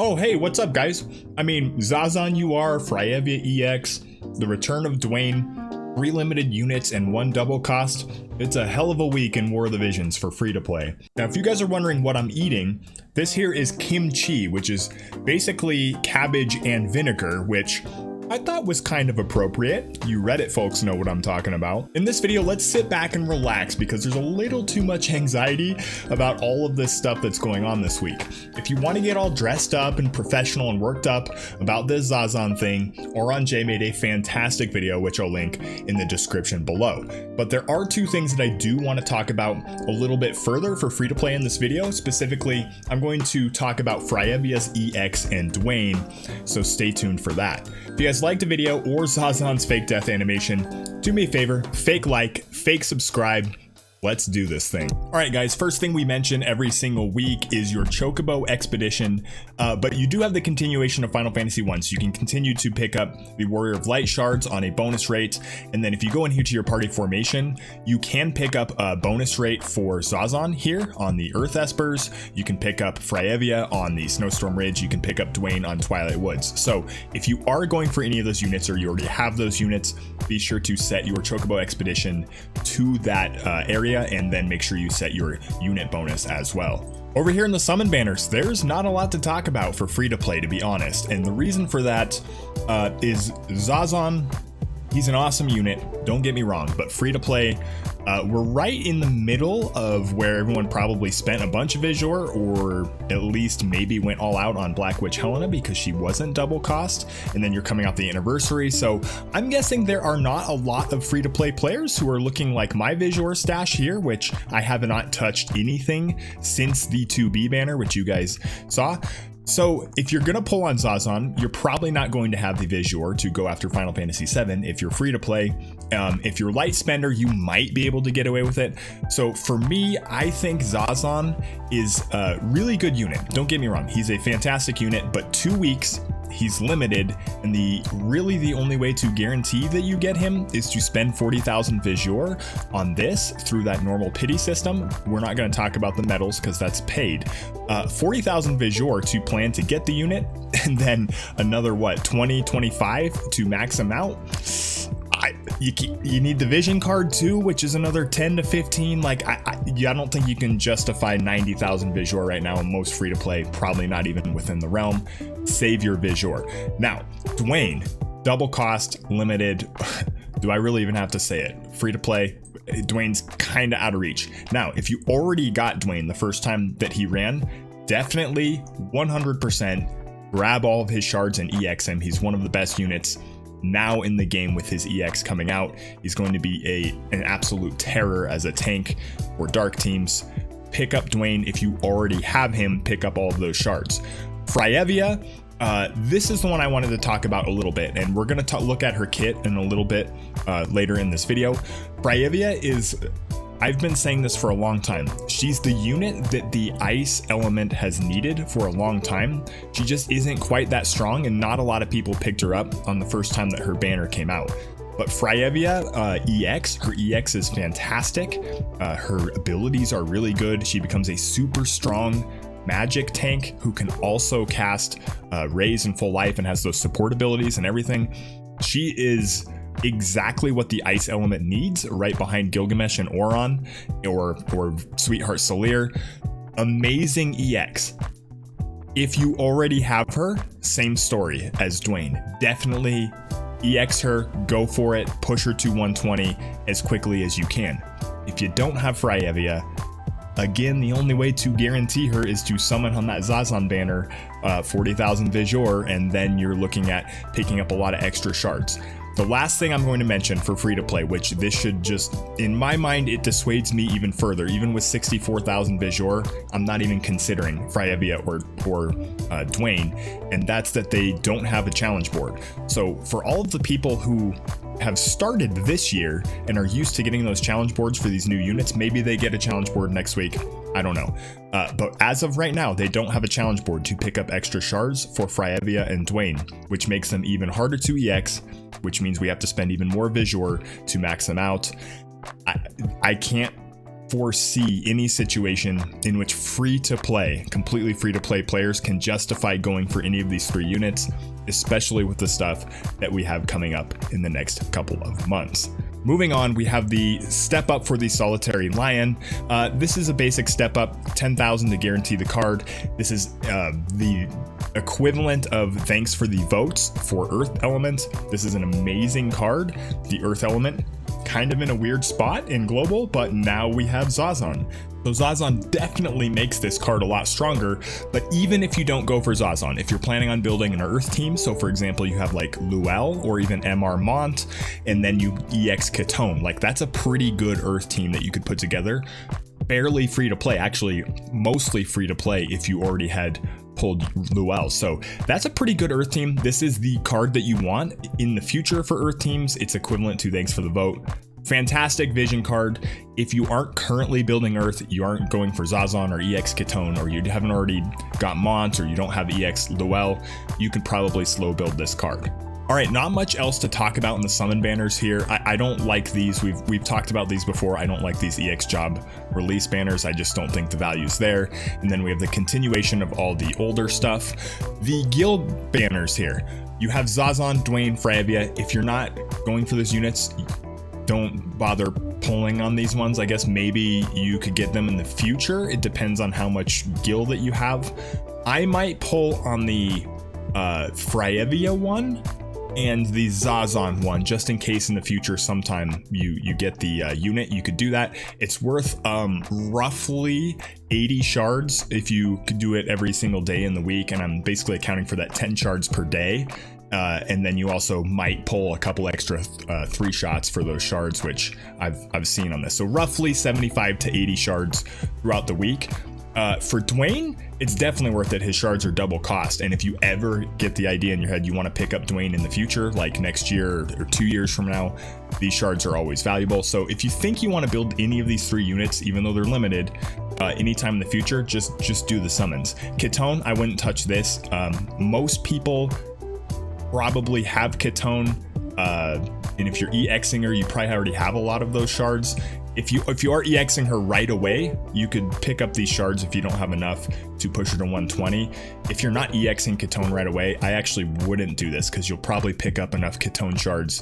Oh, hey, what's up, guys? I mean, Zazan UR, Fryevia EX, the return of Duane, 3 limited units and 1 double cost. It's a hell of a week in War of the Visions for free to play. Now, if you guys are wondering what I'm eating, this here is kimchi, which is basically cabbage and vinegar, which I thought was kind of appropriate. You Reddit folks know what I'm talking about. In this video, let's sit back and relax because there's a little too much anxiety about all of this stuff that's going on this week. If you want to get all dressed up and professional and worked up about this Zazan thing, Orange made a fantastic video, which I'll link in the description below. But there are 2 things that I do want to talk about a little bit further for free to play in this video. Specifically, I'm going to talk about Fryevia's EX and Duane, so stay tuned for that. If you guys liked the video or Zazan's fake death animation, do me a favor, fake like, fake subscribe. Let's do this thing. All right, guys, first thing we mention every single week is your Chocobo Expedition, but you do have the continuation of Final Fantasy 1, so you can continue to pick up the Warrior of Light shards on a bonus rate, and then if you go in here to your party formation, you can pick up a bonus rate for Zazan here on the Earth Espers, you can pick up Fryevia on the Snowstorm Ridge, you can pick up Duane on Twilight Woods. So if you are going for any of those units or you already have those units, be sure to set your Chocobo Expedition to that area, and then make sure you set your unit bonus as well. Over here in the summon banners, there's not a lot to talk about for free to play, to be honest, and the reason for that is Zazan. He's an awesome unit, don't get me wrong, but free to play, we're right in the middle of where everyone probably spent a bunch of Visual, or at least maybe went all out on Black Witch Helena because she wasn't double cost, and then you're coming off the anniversary, so I'm guessing there are not a lot of free to play players who are looking like my Visual stash here, which I have not touched anything since the 2B banner, which you guys saw. So if you're going to pull on Zazan, you're probably not going to have the Visual to go after Final Fantasy 7 if you're free to play. If you're light spender, you might be able to get away with it. So for me, I think Zazan is a really good unit. Don't get me wrong, he's a fantastic unit, but 2 weeks, he's limited, and the only way to guarantee that you get him is to spend 40,000 Visual on this through that normal pity system. We're not going to talk about the medals because that's paid. 40,000 Visual to plan to get the unit, and then another 25 to max him out. You need the vision card too, which is another 10 to 15. Like I don't think you can justify 90,000 Visual right now in most free to play, probably not even within the realm. Save your Visual. Now, Duane, double cost, limited. Do I really even have to say it? Free to play, Duane's kind of out of reach. Now, if you already got Duane the first time that he ran, definitely 100% grab all of his shards and EX him. He's one of the best units now in the game with his EX coming out. He's going to be an absolute terror as a tank for dark teams. Pick up Duane if you already have him, pick up all of those shards. Fryevia, this is the one I wanted to talk about a little bit, and we're going to look at her kit in a little bit later in this video. Fryevia is, I've been saying this for a long time, she's the unit that the ice element has needed for a long time. She just isn't quite that strong, and not a lot of people picked her up on the first time that her banner came out. But Fryevia EX, her EX is fantastic. Her abilities are really good. She becomes a super strong magic tank who can also cast Raise and Full Life and has those support abilities and everything. She is exactly what the ice element needs, right behind Gilgamesh and Oron or Sweetheart Salir. Amazing EX. If you already have her, same story as Duane. Definitely EX her, go for it, push her to 120 as quickly as you can. If you don't have Fryevia, again, the only way to guarantee her is to summon on that Zazan banner 40,000 Visual, and then you're looking at picking up a lot of extra shards. The last thing I'm going to mention for free to play, which this should just, in my mind, it dissuades me even further. Even with 64,000 Visual, I'm not even considering Fryevia or Duane, and that's that they don't have a challenge board. So for all of the people who have started this year and are used to getting those challenge boards for these new units, maybe they get a challenge board next week. I don't know. But as of right now, they don't have a challenge board to pick up extra shards for Fryevia and Duane, which makes them even harder to EX, which means we have to spend even more Visual to max them out. I can't foresee any situation in which completely free to play players can justify going for any of these 3 units, especially with the stuff that we have coming up in the next couple of months. Moving on, we have the step up for the Solitary Lion. This is a basic step up, 10,000 to guarantee the card. This is the equivalent of thanks for the votes for Earth Element. This is an amazing card. The Earth Element, kind of in a weird spot in Global, but now we have Zazan. So Zazan definitely makes this card a lot stronger, but even if you don't go for Zazan, if you're planning on building an Earth team, so for example, you have like Luel or even MR Mont, and then you EX Ketone, like that's a pretty good Earth team that you could put together. Barely free to play, actually mostly free to play if you already had pulled Luel. So that's a pretty good Earth team. This is the card that you want in the future for Earth teams. It's equivalent to thanks for the vote. Fantastic vision card. If you aren't currently building Earth, you aren't going for Zazan or EX Ketone, or you haven't already got Mont, or you don't have EX Luel, you could probably slow build this card. All right, not much else to talk about in the summon banners here. I don't like these. We've talked about these before. I don't like these EX Job release banners. I just don't think the value's there. And then we have the continuation of all the older stuff. The guild banners here. You have Zazan, Duane, Fryevia. If you're not going for those units, don't bother pulling on these ones. I guess maybe you could get them in the future. It depends on how much gil that you have. I might pull on the Fryevia one and the Zazan one, just in case in the future sometime you get the unit. You could do that. It's worth roughly 80 shards if you could do it every single day in the week, and I'm basically accounting for that 10 shards per day. And then you also might pull a couple extra 3 shots for those shards, which I've seen on this. So roughly 75 to 80 shards throughout the week. For Duane, it's definitely worth it. His shards are double cost. And if you ever get the idea in your head you want to pick up Duane in the future, like next year or 2 years from now, these shards are always valuable. So if you think you want to build any of these 3 units, even though they're limited, anytime in the future, just do the summons. Ketone, I wouldn't touch this. Most people probably have Ketone, and if you're EXing her, you probably already have a lot of those shards. If you are EXing her right away, you could pick up these shards if you don't have enough to push her to 120. If you're not EXing Ketone right away, I actually wouldn't do this, because you'll probably pick up enough Ketone shards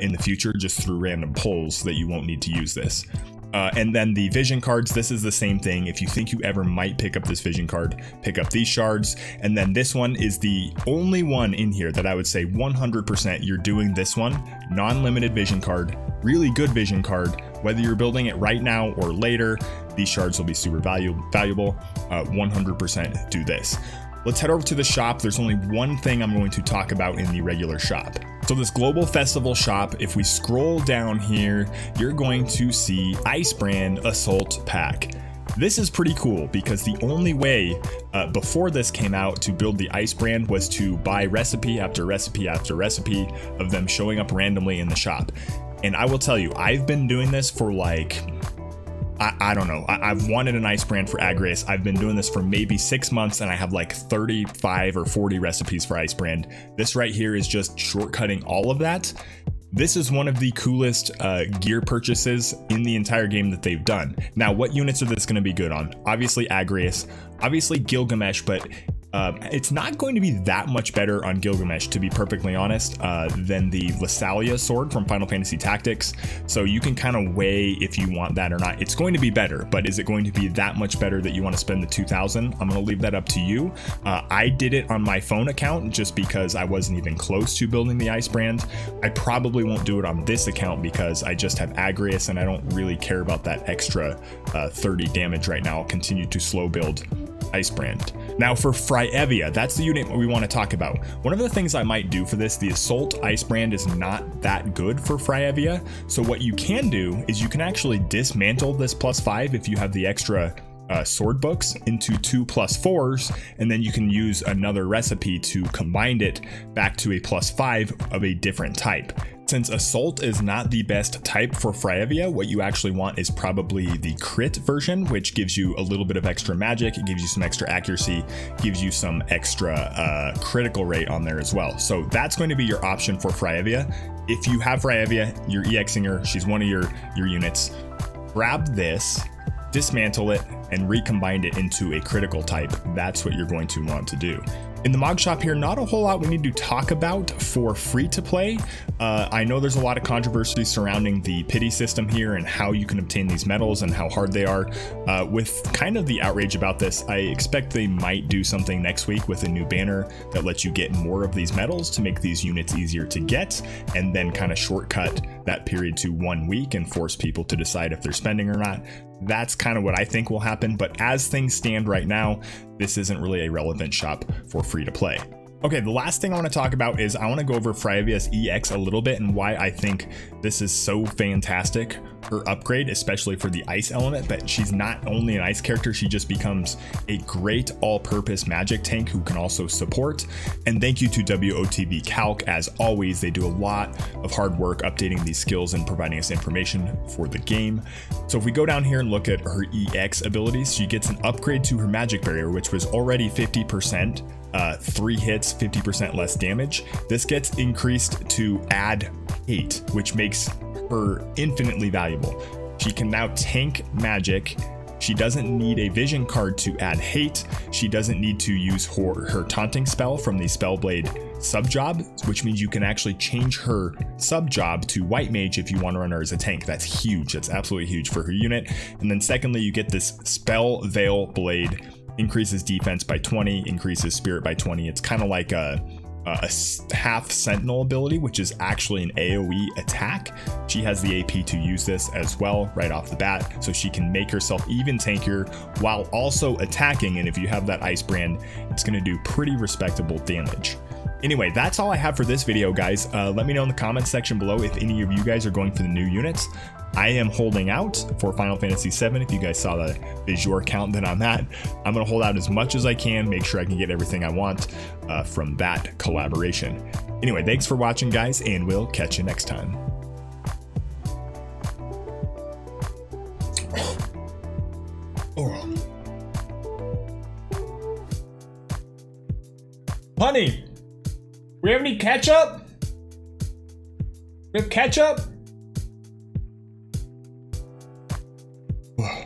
in the future just through random pulls that you won't need to use this. And then the vision cards, this is the same thing. If you think you ever might pick up this vision card, pick up these shards. And then this one is the only one in here that I would say 100% you're doing this one. Non-limited vision card, really good vision card. Whether you're building it right now or later, these shards will be super valuable. 100% do this. Let's head over to the shop. There's only one thing I'm going to talk about in the regular shop. So this Global Festival shop, if we scroll down here, you're going to see Icebrand Assault Pack. This is pretty cool because the only way before this came out to build the Icebrand was to buy recipe after recipe after recipe of them showing up randomly in the shop. And I will tell you, I've been doing this for like, I don't know. I've wanted an Icebrand for Agrias. I've been doing this for maybe 6 months, and I have like 35 or 40 recipes for Icebrand. This right here is just shortcutting all of that. This is one of the coolest gear purchases in the entire game that they've done. Now, what units are this going to be good on? Obviously Agrias, obviously Gilgamesh, but it's not going to be that much better on Gilgamesh, to be perfectly honest, than the Lasalia sword from Final Fantasy Tactics. So you can kind of weigh if you want that or not. It's going to be better, but is it going to be that much better that you want to spend the 2,000? I'm going to leave that up to you. I did it on my phone account just because I wasn't even close to building the Icebrand. I probably won't do it on this account because I just have Agrias and I don't really care about that extra 30 damage right now. I'll continue to slow build Icebrand. Now for Fryevia, that's the unit we want to talk about. One of the things I might do for this, the Assault Icebrand is not that good for Fryevia. So what you can do is you can actually dismantle this +5 if you have the extra sword books into 2 +4s, and then you can use another recipe to combine it back to a +5 of a different type. Since Assault is not the best type for Fryevia, what you actually want is probably the crit version, which gives you a little bit of extra magic, it gives you some extra accuracy, gives you some extra critical rate on there as well. So that's going to be your option for Fryevia. If you have Fryevia, you're EXing her, she's one of your units, grab this dismantle it, and recombine it into a critical type. That's what you're going to want to do. In the Mog Shop here, not a whole lot we need to talk about for free to play. I know there's a lot of controversy surrounding the pity system here and how you can obtain these medals and how hard they are. With kind of the outrage about this, I expect they might do something next week with a new banner that lets you get more of these medals to make these units easier to get, and then kind of shortcut that period to 1 week and force people to decide if they're spending or not. That's kind of what I think will happen, but as things stand right now, this isn't really a relevant shop for free to play. Okay, the last thing I want to talk about is I want to go over Fryevia EX a little bit and why I think this is so fantastic. Her upgrade, especially for the ice element, but she's not only an ice character, she just becomes a great all-purpose magic tank who can also support. And thank you to WotV Calc, as always, they do a lot of hard work updating these skills and providing us information for the game. So if we go down here and look at her EX abilities, she gets an upgrade to her magic barrier, which was already 50%. 3 hits, 50% less damage. This gets increased to add hate, which makes her infinitely valuable. She can now tank magic. She doesn't need a vision card to add hate. She doesn't need to use her taunting spell from the Spellblade sub job, which means you can actually change her sub job to White Mage if you want to run her as a tank. That's huge. That's absolutely huge for her unit. And then secondly, you get this Spell Veil Blade. Increases defense by 20, increases spirit by 20. It's kind of like a half sentinel ability, which is actually an AoE attack. She has the AP to use this as well right off the bat, so she can make herself even tankier while also attacking. And if you have that Icebrand, it's going to do pretty respectable damage. Anyway, that's all I have for this video, guys. Let me know in the comments section below if any of you guys are going for the new units. I am holding out for Final Fantasy VII. If you guys saw the Visual count that I'm at, I'm going to hold out as much as I can, make sure I can get everything I want from that collaboration. Anyway, thanks for watching, guys, and we'll catch you next time. Honey, we have any ketchup? We have ketchup? Whoa.